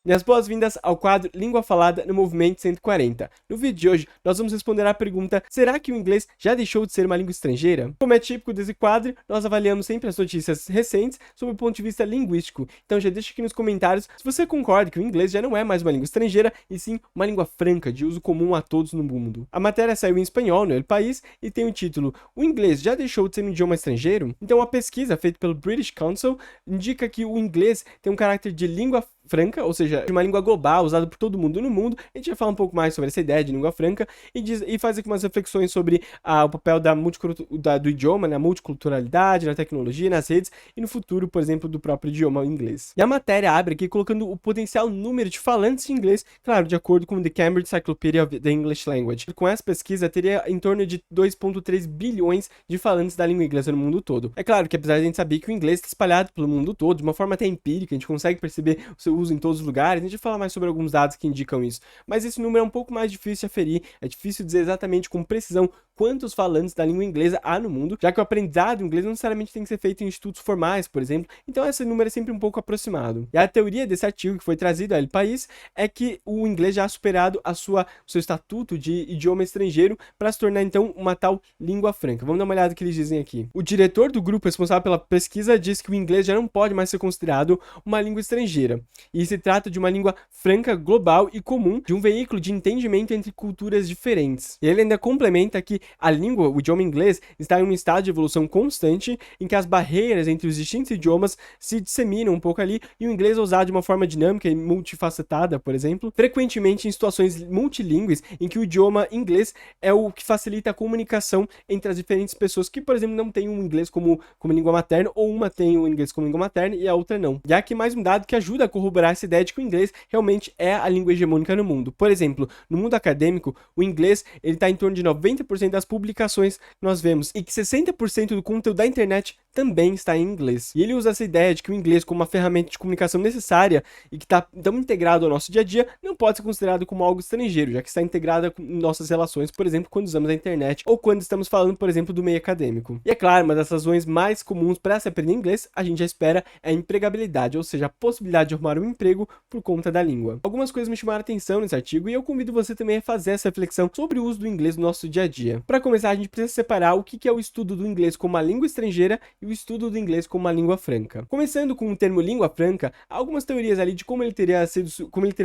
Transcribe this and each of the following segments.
Minhas boas-vindas ao quadro Língua Falada no Movimento 140. No vídeo de hoje, nós vamos responder à pergunta: será que o inglês já deixou de ser uma língua estrangeira? Como é típico desse quadro, nós avaliamos sempre as notícias recentes sob o ponto de vista linguístico. Então já deixa aqui nos comentários se você concorda que o inglês já não é mais uma língua estrangeira, e sim uma língua franca, de uso comum a todos no mundo. A matéria saiu em espanhol no El País e tem o título: o inglês já deixou de ser um idioma estrangeiro? Então a pesquisa feita pelo British Council indica que o inglês tem um caráter de língua franca, ou seja, de uma língua global, usada por todo mundo no mundo. A gente vai falar um pouco mais sobre essa ideia de língua franca e faz aqui umas reflexões sobre o papel do idioma, na multiculturalidade, na tecnologia, nas redes e no futuro, por exemplo, do próprio idioma inglês. E a matéria abre aqui colocando o potencial número de falantes de inglês, claro, de acordo com The Cambridge Encyclopedia of the English Language. Com essa pesquisa, teria em torno de 2,3 bilhões de falantes da língua inglesa no mundo todo. É claro que apesar de a gente saber que o inglês está espalhado pelo mundo todo, de uma forma até empírica, a gente consegue perceber o seu uso em todos os lugares, a gente vai falar mais sobre alguns dados que indicam isso, mas esse número é um pouco mais difícil de aferir, é difícil dizer exatamente com precisão quantos falantes da língua inglesa há no mundo, já que o aprendizado em inglês não necessariamente tem que ser feito em institutos formais, por exemplo, então esse número é sempre um pouco aproximado. E a teoria desse artigo que foi trazido ao El País é que o inglês já ha superado o seu estatuto de idioma estrangeiro para se tornar então uma tal língua franca. Vamos dar uma olhada no que eles dizem aqui. O diretor do grupo responsável pela pesquisa diz que o inglês já não pode mais ser considerado uma língua estrangeira, e se trata de uma língua franca, global e comum, de um veículo de entendimento entre culturas diferentes. E ele ainda complementa que a língua, o idioma inglês, está em um estado de evolução constante, em que as barreiras entre os distintos idiomas se disseminam um pouco ali, e o inglês é usado de uma forma dinâmica e multifacetada, por exemplo, frequentemente em situações multilingües, em que o idioma inglês é o que facilita a comunicação entre as diferentes pessoas que, por exemplo, não têm um inglês como língua materna, ou uma tem o inglês como língua materna e a outra não. E há aqui mais um dado que ajuda a corroborar essa ideia de que o inglês realmente é a língua hegemônica no mundo. Por exemplo, no mundo acadêmico, o inglês ele está em torno de 90% das publicações que nós vemos, e que 60% do conteúdo da internet também está em inglês. E ele usa essa ideia de que o inglês, como uma ferramenta de comunicação necessária e que está tão integrado ao nosso dia a dia, não pode ser considerado como algo estrangeiro, já que está integrado com nossas relações, por exemplo, quando usamos a internet ou quando estamos falando, por exemplo, do meio acadêmico. E é claro, uma das razões mais comuns para se aprender inglês, a gente já espera, é a empregabilidade, ou seja, a possibilidade de arrumar um emprego por conta da língua. Algumas coisas me chamaram a atenção nesse artigo e eu convido você também a fazer essa reflexão sobre o uso do inglês no nosso dia a dia. Para começar, a gente precisa separar o que é o estudo do inglês como uma língua estrangeira e o estudo do inglês como uma língua franca. Começando com o termo língua franca, há algumas teorias ali de como ele teria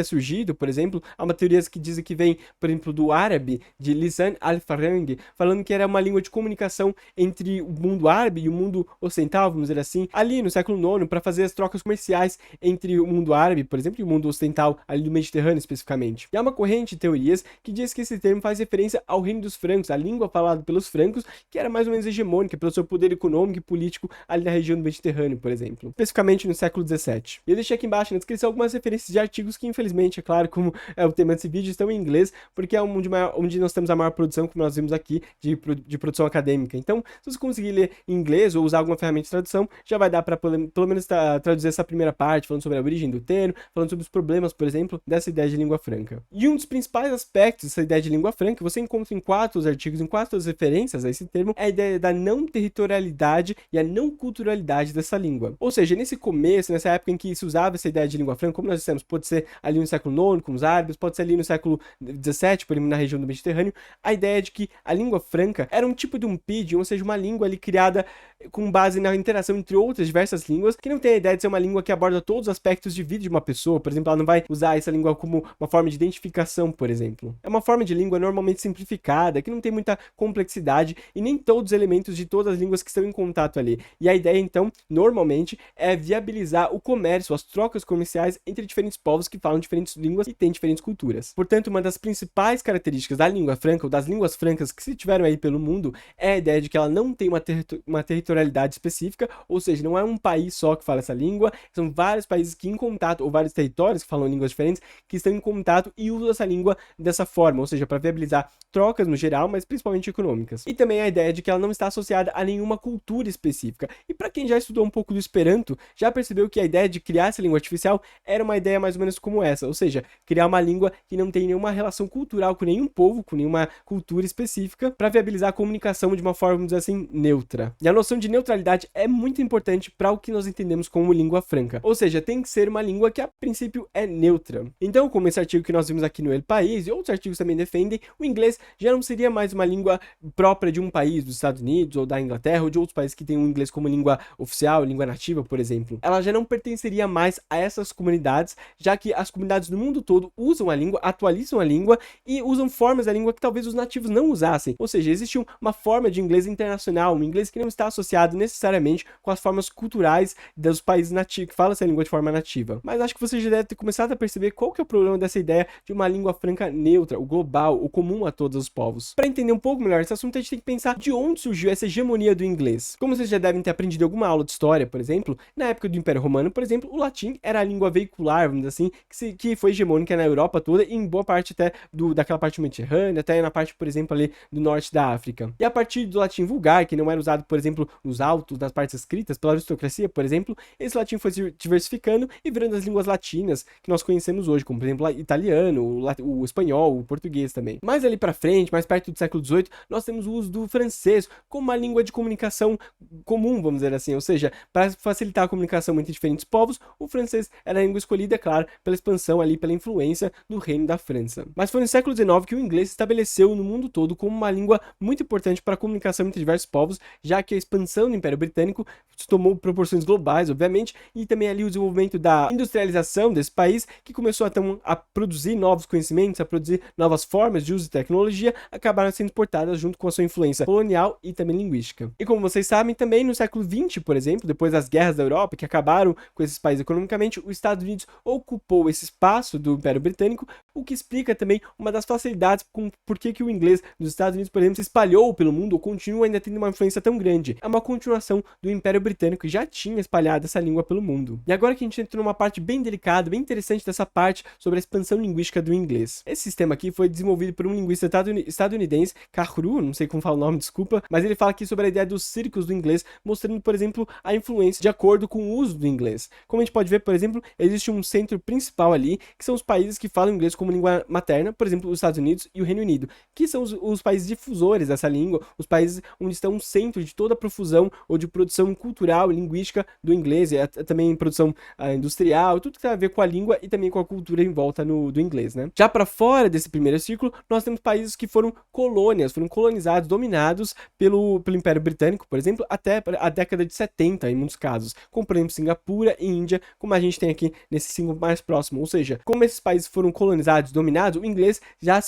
surgido, por exemplo. Há uma teoria que diz que vem, por exemplo, do árabe, de Lisan al-Farang, falando que era uma língua de comunicação entre o mundo árabe e o mundo ocidental, vamos dizer assim, ali no século IX, para fazer as trocas comerciais entre o mundo árabe, por exemplo, e o mundo ocidental, ali do Mediterrâneo especificamente. E há uma corrente de teorias que diz que esse termo faz referência ao reino dos francos, a língua falada pelos francos, que era mais ou menos hegemônica pelo seu poder econômico e político ali na região do Mediterrâneo, por exemplo, especificamente no século XVII. E eu deixei aqui embaixo na descrição algumas referências de artigos que, infelizmente, é claro, como é o tema desse vídeo, estão em inglês, porque é onde nós temos a maior produção, como nós vimos aqui, de produção acadêmica. Então, se você conseguir ler em inglês ou usar alguma ferramenta de tradução, já vai dar para pelo menos traduzir essa primeira parte, falando sobre a origem do termo, falando sobre os problemas, por exemplo, dessa ideia de língua franca. E um dos principais aspectos dessa ideia de língua franca, você encontra em 4 artigos, em 4 referências a esse termo, é a ideia da não territorialidade e a não culturalidade dessa língua. Ou seja, nesse começo, nessa época em que se usava essa ideia de língua franca, como nós dissemos, pode ser ali no século IX, com os árabes, pode ser ali no século XVII, por exemplo, na região do Mediterrâneo, a ideia de que a língua franca era um tipo de um pidgin, ou seja, uma língua ali criada com base na interação entre outras diversas línguas, que não tem a ideia de ser uma língua que aborda todos os aspectos de vida de uma pessoa. Por exemplo, ela não vai usar essa língua como uma forma de identificação, por exemplo. É uma forma de língua normalmente simplificada, que não tem muita complexidade e nem todos os elementos de todas as línguas que estão em contato ali. E a ideia, então, normalmente, é viabilizar o comércio, as trocas comerciais entre diferentes povos que falam diferentes línguas e têm diferentes culturas. Portanto, uma das principais características da língua franca, ou das línguas francas que se tiveram aí pelo mundo, é a ideia de que ela não tem uma territorialidade específica, ou seja, não é um país só que fala essa língua, são vários países que em contato, ou vários territórios que falam línguas diferentes, que estão em contato e usam essa língua dessa forma, ou seja, para viabilizar trocas no geral, mas principalmente econômicas. E também a ideia de que ela não está associada a nenhuma cultura específica, específica. E para quem já estudou um pouco do Esperanto, já percebeu que a ideia de criar essa língua artificial era uma ideia mais ou menos como essa, ou seja, criar uma língua que não tem nenhuma relação cultural com nenhum povo, com nenhuma cultura específica, para viabilizar a comunicação de uma forma, vamos dizer assim, neutra. E a noção de neutralidade é muito importante para o que nós entendemos como língua franca, ou seja, tem que ser uma língua que a princípio é neutra. Então, como esse artigo que nós vimos aqui no El País e outros artigos também defendem, o inglês já não seria mais uma língua própria de um país, dos Estados Unidos ou da Inglaterra ou de outros países que têm o inglês como língua oficial, língua nativa, por exemplo. Ela já não pertenceria mais a essas comunidades, já que as comunidades do mundo todo usam a língua, atualizam a língua e usam formas da língua que talvez os nativos não usassem. Ou seja, existe uma forma de inglês internacional, um inglês que não está associado necessariamente com as formas culturais dos países nativos, que falam essa língua de forma nativa. Mas acho que você já deve ter começado a perceber qual que é o problema dessa ideia de uma língua franca neutra, o global, o comum a todos os povos. Para entender um pouco melhor esse assunto, a gente tem que pensar de onde surgiu essa hegemonia do inglês. Como vocês já devem ter aprendido em alguma aula de história, por exemplo, na época do Império Romano, por exemplo, o latim era a língua veicular, vamos dizer assim, que foi hegemônica na Europa toda e em boa parte até daquela parte mediterrânea, até na parte, por exemplo, ali do norte da África. E a partir do latim vulgar, que não era usado, por exemplo, nos autos, nas partes escritas, pela aristocracia, por exemplo, esse latim foi se diversificando e virando as línguas latinas que nós conhecemos hoje, como, por exemplo, o italiano, o espanhol, o português também. Mais ali pra frente, mais perto do século XVIII, nós temos o uso do francês como uma língua de comunicação comum, vamos dizer assim, ou seja, para facilitar a comunicação entre diferentes povos, o francês era a língua escolhida, é claro, pela expansão ali, pela influência do reino da França. Mas foi no século XIX que o inglês se estabeleceu no mundo todo como uma língua muito importante para a comunicação entre diversos povos, já que a expansão do Império Britânico tomou proporções globais, obviamente, e também ali o desenvolvimento da industrialização desse país, que começou então a produzir novos conhecimentos, a produzir novas formas de uso de tecnologia, acabaram sendo importadas junto com a sua influência colonial e também linguística. E como vocês sabem, também no século XX, por exemplo, depois das guerras da Europa, que acabaram com esses países economicamente, os Estados Unidos ocupou esse espaço do Império Britânico, o que explica também uma das facilidades com por que o inglês dos Estados Unidos, por exemplo, se espalhou pelo mundo ou continua ainda tendo uma influência tão grande. É uma continuação do Império Britânico, que já tinha espalhado essa língua pelo mundo. E agora que a gente entra numa parte bem delicada, bem interessante dessa parte sobre a expansão linguística do inglês. Esse sistema aqui foi desenvolvido por um linguista estadunidense, Carreau, não sei como fala o nome, desculpa, mas ele fala aqui sobre a ideia dos círculos do inglês, mostrando, por exemplo, a influência de acordo com o uso do inglês. Como a gente pode ver, por exemplo, existe um centro principal ali, que são os países que falam inglês como língua materna, por exemplo, os Estados Unidos e o Reino Unido, que são os países difusores dessa língua, os países onde estão o centro de toda a profusão ou de produção cultural e linguística do inglês, e também produção industrial, tudo que tem a ver com a língua e também com a cultura em volta do inglês, né? Já para fora desse primeiro círculo, nós temos países que foram colônias, foram colonizados, dominados pelo Império Britânico, por exemplo, até a década de 70, em muitos casos, como por exemplo Singapura e Índia, como a gente tem aqui nesse símbolo mais próximo, ou seja, como esses países foram colonizados, dominados, o inglês já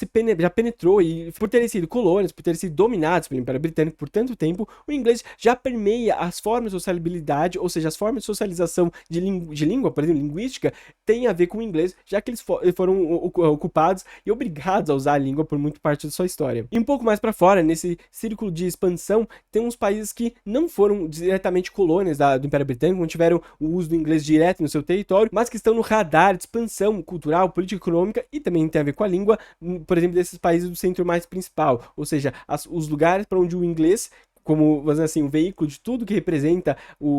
penetrou e por terem sido colônias, por terem sido dominados pelo Império Britânico por tanto tempo, o inglês já permeia as formas de sociabilidade, ou seja, as formas de socialização de língua, por exemplo, linguística, tem a ver com o inglês, já que eles foram ocupados e obrigados a usar a língua por muito parte da sua história. E um pouco mais para fora, nesse círculo de expansão, tem uns países que não foram diretamente colônias do Império Britânico, não tiveram o uso do inglês direto no seu território, mas que estão no radar de expansão cultural, política, econômica e também tem a ver com a língua, por exemplo, desses países do centro mais principal, ou seja, os lugares para onde o inglês, como, vamos dizer assim, um veículo de tudo que representa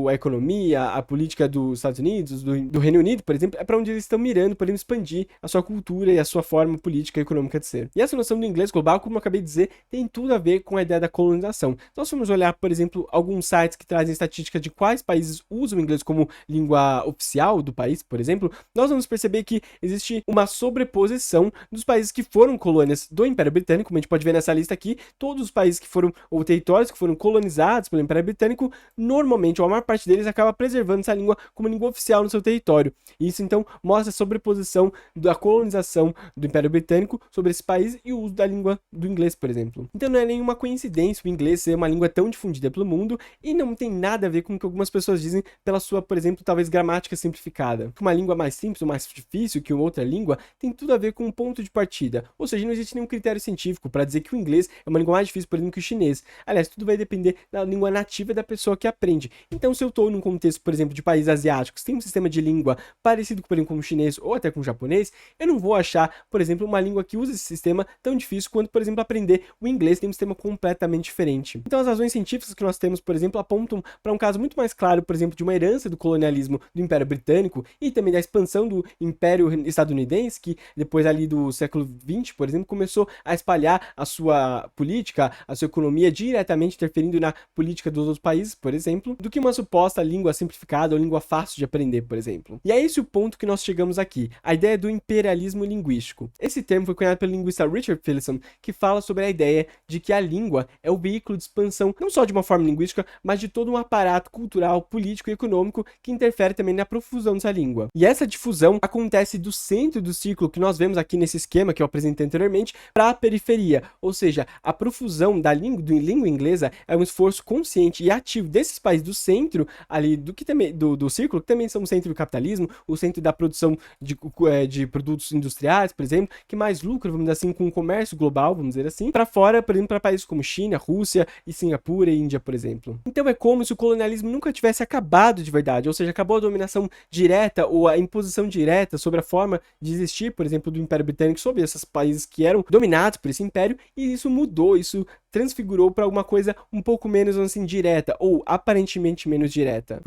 a economia, a política dos Estados Unidos, do Reino Unido, por exemplo, é para onde eles estão mirando, para expandir a sua cultura e a sua forma política e econômica de ser. E essa noção do inglês global, como eu acabei de dizer, tem tudo a ver com a ideia da colonização. Então, se formos olhar, por exemplo, alguns sites que trazem estatísticas de quais países usam o inglês como língua oficial do país, por exemplo, nós vamos perceber que existe uma sobreposição dos países que foram colônias do Império Britânico, como a gente pode ver nessa lista aqui, todos os países que foram, ou territórios que foram colonizados pelo Império Britânico, normalmente, ou a maior parte deles acaba preservando essa língua como língua oficial no seu território. E isso, então, mostra a sobreposição da colonização do Império Britânico sobre esse país e o uso da língua do inglês, por exemplo. Então, não é nenhuma coincidência o inglês ser uma língua tão difundida pelo mundo e não tem nada a ver com o que algumas pessoas dizem pela sua, por exemplo, talvez gramática simplificada. Uma língua mais simples ou mais difícil que outra língua tem tudo a ver com um ponto de partida. Ou seja, não existe nenhum critério científico para dizer que o inglês é uma língua mais difícil, por exemplo, que o chinês. Aliás, tudo vai depender da língua nativa da pessoa que aprende. Então, se eu estou num contexto, por exemplo, de países asiáticos, tem um sistema de língua parecido, por exemplo, com o chinês ou até com o japonês, eu não vou achar, por exemplo, uma língua que usa esse sistema tão difícil quanto, por exemplo, aprender o inglês, tem um sistema completamente diferente. Então, as razões científicas que nós temos, por exemplo, apontam para um caso muito mais claro, por exemplo, de uma herança do colonialismo do Império Britânico e também da expansão do Império Estadunidense, que depois ali do século XX, por exemplo, começou a espalhar a sua política, a sua economia diretamente interferindo na política dos outros países, por exemplo, do que uma suposta língua simplificada ou língua fácil de aprender, por exemplo. E é esse o ponto que nós chegamos aqui, a ideia do imperialismo linguístico. Esse termo foi cunhado pelo linguista Richard Phillipson, que fala sobre a ideia de que a língua é o veículo de expansão não só de uma forma linguística, mas de todo um aparato cultural, político e econômico que interfere também na profusão dessa língua. E essa difusão acontece do centro do círculo que nós vemos aqui nesse esquema que eu apresentei anteriormente para a periferia, ou seja, a profusão da língua inglesa é um esforço consciente e ativo desses países do centro ali do círculo, que também são o centro do capitalismo, o centro da produção de produtos industriais, por exemplo, que mais lucram, vamos dizer assim, com o comércio global, vamos dizer assim, para fora, por exemplo, para países como China, Rússia e Singapura e Índia, por exemplo. Então é como se o colonialismo nunca tivesse acabado de verdade, ou seja, acabou a dominação direta ou a imposição direta sobre a forma de existir, por exemplo, do Império Britânico sobre esses países que eram dominados por esse império, e isso mudou, isso transfigurou para alguma coisa um pouco menos, assim, direta, ou aparentemente menos direta.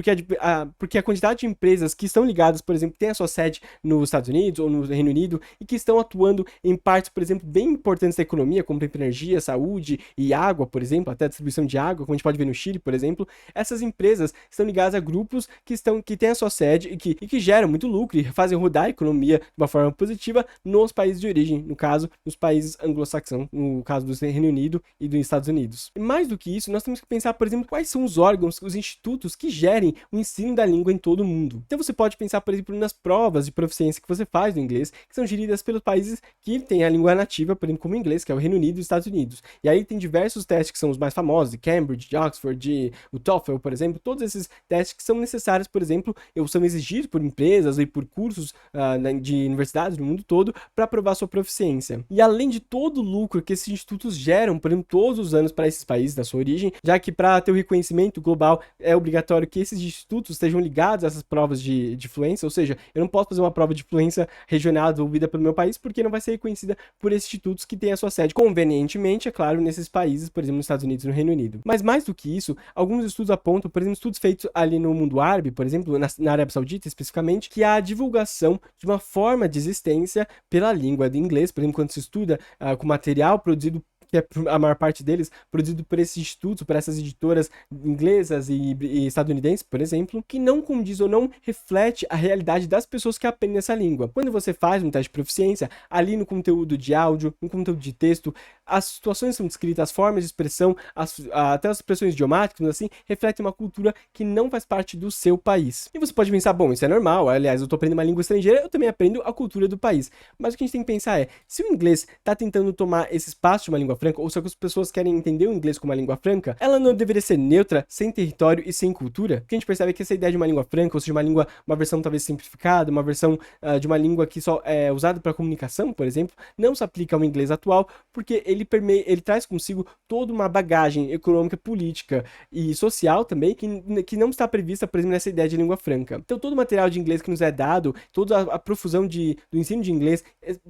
Porque a quantidade de empresas que estão ligadas, por exemplo, que tem a sua sede nos Estados Unidos ou no Reino Unido e que estão atuando em partes, por exemplo, bem importantes da economia, como energia, saúde e água, por exemplo, até a distribuição de água, como a gente pode ver no Chile, por exemplo, essas empresas estão ligadas a grupos que têm a sua sede e que geram muito lucro e fazem rodar a economia de uma forma positiva nos países de origem, no caso, nos países anglo-saxãos, no caso do Reino Unido e dos Estados Unidos. E mais do que isso, nós temos que pensar, por exemplo, quais são os órgãos, os institutos que gerem o ensino da língua em todo o mundo. Então você pode pensar, por exemplo, nas provas de proficiência que você faz no inglês, que são geridas pelos países que têm a língua nativa, por exemplo, como o inglês, que é o Reino Unido e os Estados Unidos. E aí tem diversos testes que são os mais famosos, de Cambridge, de Oxford, o TOEFL, por exemplo, todos esses testes que são necessários, por exemplo, ou são exigidos por empresas e por cursos de universidades no mundo todo para provar sua proficiência. E além de todo o lucro que esses institutos geram, por exemplo, todos os anos para esses países da sua origem, já que para ter o reconhecimento global é obrigatório que esses institutos estejam ligados a essas provas de fluência, ou seja, eu não posso fazer uma prova de fluência regional desenvolvida pelo meu país porque não vai ser reconhecida por esses institutos que têm a sua sede convenientemente, é claro, nesses países, por exemplo, nos Estados Unidos e no Reino Unido. Mas mais do que isso, alguns estudos apontam, por exemplo, estudos feitos ali no mundo árabe, por exemplo, na Arábia Saudita especificamente, que há a divulgação de uma forma de existência pela língua do inglês, por exemplo, quando se estuda com material produzido, que é a maior parte deles produzido por esses institutos, por essas editoras inglesas e estadunidenses, por exemplo, que não condiz ou não reflete a realidade das pessoas que aprendem essa língua. Quando você faz um teste de proficiência, ali no conteúdo de áudio, no conteúdo de texto, as situações são descritas, as formas de expressão, até as expressões idiomáticas, assim, refletem uma cultura que não faz parte do seu país. E você pode pensar, bom, isso é normal, aliás, eu estou aprendendo uma língua estrangeira, eu também aprendo a cultura do país. Mas o que a gente tem que pensar é, se o inglês está tentando tomar esse espaço de uma língua franca, ou se as pessoas querem entender o inglês como uma língua franca, ela não deveria ser neutra, sem território e sem cultura? Porque a gente percebe que essa ideia de uma língua franca, ou seja, uma versão talvez simplificada, uma versão de uma língua que só é usada para comunicação, por exemplo, não se aplica ao inglês atual, porque ele traz consigo toda uma bagagem econômica, política e social também, que não está prevista, por exemplo, nessa ideia de língua franca. Então, todo o material de inglês que nos é dado, toda a profusão do ensino de inglês,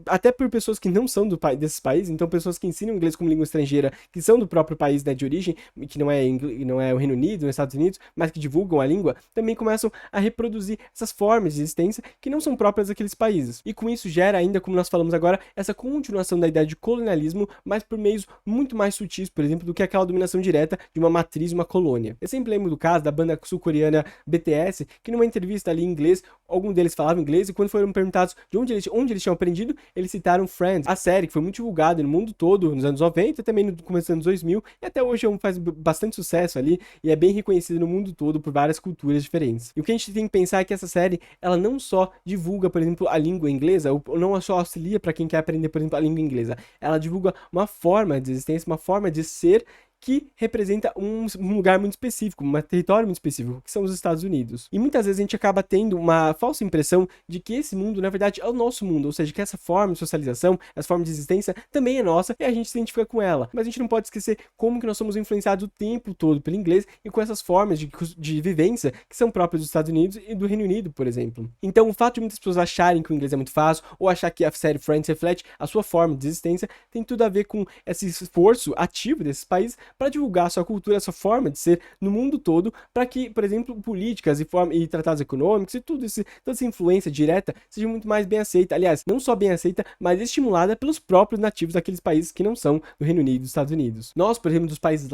até por pessoas que não são desses países, então pessoas que ensinam inglês como língua estrangeira, que são do próprio país, né, de origem, que não é o Reino Unido, os Estados Unidos, mas que divulgam a língua, também começam a reproduzir essas formas de existência que não são próprias daqueles países. E com isso gera ainda, como nós falamos agora, essa continuação da ideia de colonialismo, mas por meios muito mais sutis, por exemplo, do que aquela dominação direta de uma matriz, uma colônia. Eu sempre lembro do caso da banda sul-coreana BTS, que numa entrevista ali em inglês, algum deles falava inglês, e quando foram perguntados de onde eles tinham aprendido, eles citaram Friends, a série que foi muito divulgada no mundo todo, nos anos 90, também no começo dos anos 2000, e até hoje faz bastante sucesso ali, e é bem reconhecida no mundo todo por várias culturas diferentes. E o que a gente tem que pensar é que essa série, ela não só divulga, por exemplo, a língua inglesa, ou não só auxilia para quem quer aprender, por exemplo, a língua inglesa, ela divulga uma forma de existência, uma forma de ser que representa um lugar muito específico, um território muito específico, que são os Estados Unidos. E muitas vezes a gente acaba tendo uma falsa impressão de que esse mundo, na verdade, é o nosso mundo, ou seja, que essa forma de socialização, essa forma de existência também é nossa e a gente se identifica com ela. Mas a gente não pode esquecer como que nós somos influenciados o tempo todo pelo inglês e com essas formas de vivência que são próprias dos Estados Unidos e do Reino Unido, por exemplo. Então, o fato de muitas pessoas acharem que o inglês é muito fácil ou achar que a série Friends reflete a sua forma de existência tem tudo a ver com esse esforço ativo desses países para divulgar a sua cultura, a sua forma de ser no mundo todo, para que, por exemplo, políticas e tratados econômicos e tudo isso, toda essa influência direta seja muito mais bem aceita. Aliás, não só bem aceita, mas estimulada pelos próprios nativos daqueles países que não são do Reino Unido e dos Estados Unidos. Nós, por exemplo, dos países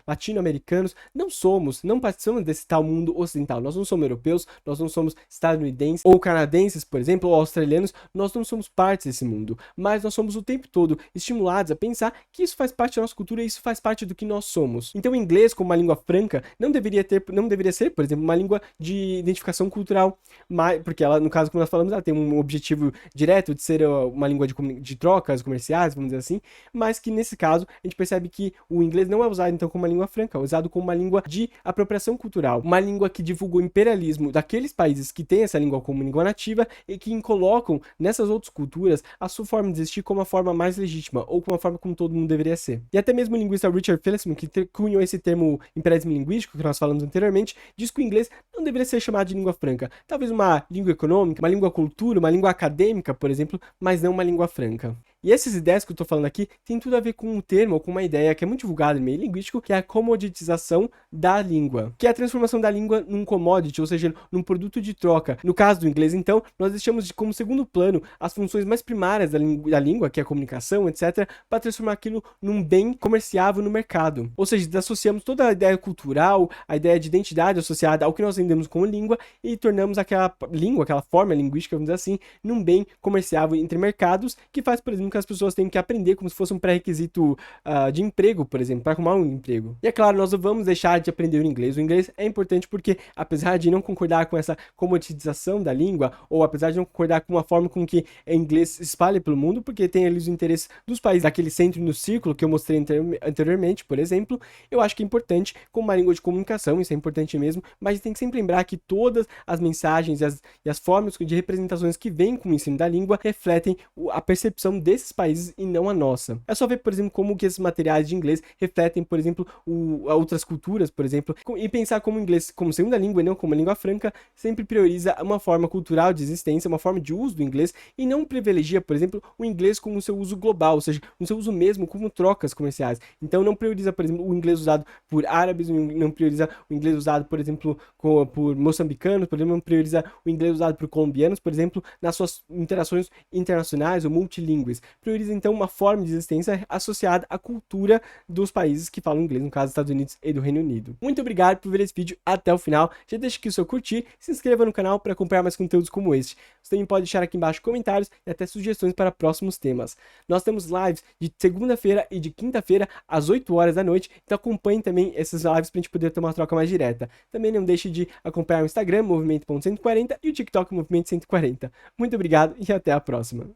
latino-americanos, não participamos desse tal mundo ocidental. Nós não somos europeus, nós não somos estadunidenses ou canadenses, por exemplo, ou australianos, nós não somos parte desse mundo, mas nós somos o tempo todo estimulados a pensar que isso faz parte da nossa cultura e isso faz parte do que nós somos. Então, o inglês, como uma língua franca, não deveria ser, por exemplo, uma língua de identificação cultural, porque ela, no caso, como nós falamos, ela tem um objetivo direto de ser uma língua de trocas comerciais, vamos dizer assim, mas que nesse caso a gente percebe que o inglês não é usado então como uma língua franca, é usado como uma língua de apropriação cultural, uma língua que divulga o imperialismo daqueles países que têm essa língua como língua nativa e que colocam nessas outras culturas a sua forma de existir como a forma mais legítima, ou como a forma como todo mundo deveria ser. E até mesmo o linguista Richard Felisman, que cunhou esse termo imperialismo linguístico, que nós falamos anteriormente, diz que o inglês não deveria ser chamado de língua franca. Talvez uma língua econômica, uma língua cultura, uma língua acadêmica, por exemplo, mas não uma língua franca. E essas ideias que eu tô falando aqui tem tudo a ver com um termo ou com uma ideia que é muito divulgada no meio linguístico, que é a comoditização da língua, que é a transformação da língua num commodity, ou seja, num produto de troca. No caso do inglês, então, nós deixamos como segundo plano as funções mais primárias da língua, que é a comunicação, etc., para transformar aquilo num bem comerciável no mercado. Ou seja, desassociamos toda a ideia cultural, a ideia de identidade associada ao que nós entendemos como língua e tornamos aquela língua, aquela forma linguística, vamos dizer assim, num bem comerciável entre mercados, que faz, por exemplo, que as pessoas têm que aprender como se fosse um pré-requisito de emprego, por exemplo, para arrumar um emprego. E é claro, nós não vamos deixar de aprender o inglês. O inglês é importante porque, apesar de não concordar com essa comoditização da língua, ou apesar de não concordar com a forma com que o inglês se espalha pelo mundo, porque tem ali os interesses dos países daquele centro no círculo que eu mostrei anteriormente, por exemplo, eu acho que é importante como uma língua de comunicação, isso é importante mesmo, mas a gente tem que sempre lembrar que todas as mensagens e as formas de representações que vêm com o ensino da língua refletem a percepção desses países e não a nossa. É só ver, por exemplo, como que esses materiais de inglês refletem, por exemplo, outras culturas, por exemplo, e pensar como o inglês, como segunda língua e não como uma língua franca, sempre prioriza uma forma cultural de existência, uma forma de uso do inglês, e não privilegia, por exemplo, o inglês como o seu uso global, ou seja, o seu uso mesmo como trocas comerciais. Então não prioriza, por exemplo, o inglês usado por árabes, não prioriza o inglês usado, por exemplo, por moçambicanos, por exemplo, não prioriza o inglês usado por colombianos, por exemplo, nas suas interações internacionais ou multilingües. Prioriza, então, uma forma de existência associada à cultura dos países que falam inglês, no caso, Estados Unidos e do Reino Unido. Muito obrigado por ver esse vídeo até o final. Já deixa aqui o seu curtir, se inscreva no canal para acompanhar mais conteúdos como este. Você também pode deixar aqui embaixo comentários e até sugestões para próximos temas. Nós temos lives de segunda-feira e de quinta-feira às 8 horas da noite, então acompanhe também essas lives para a gente poder ter uma troca mais direta. Também não deixe de acompanhar o Instagram, movimento.140, e o TikTok, movimento 140. Muito obrigado e até a próxima.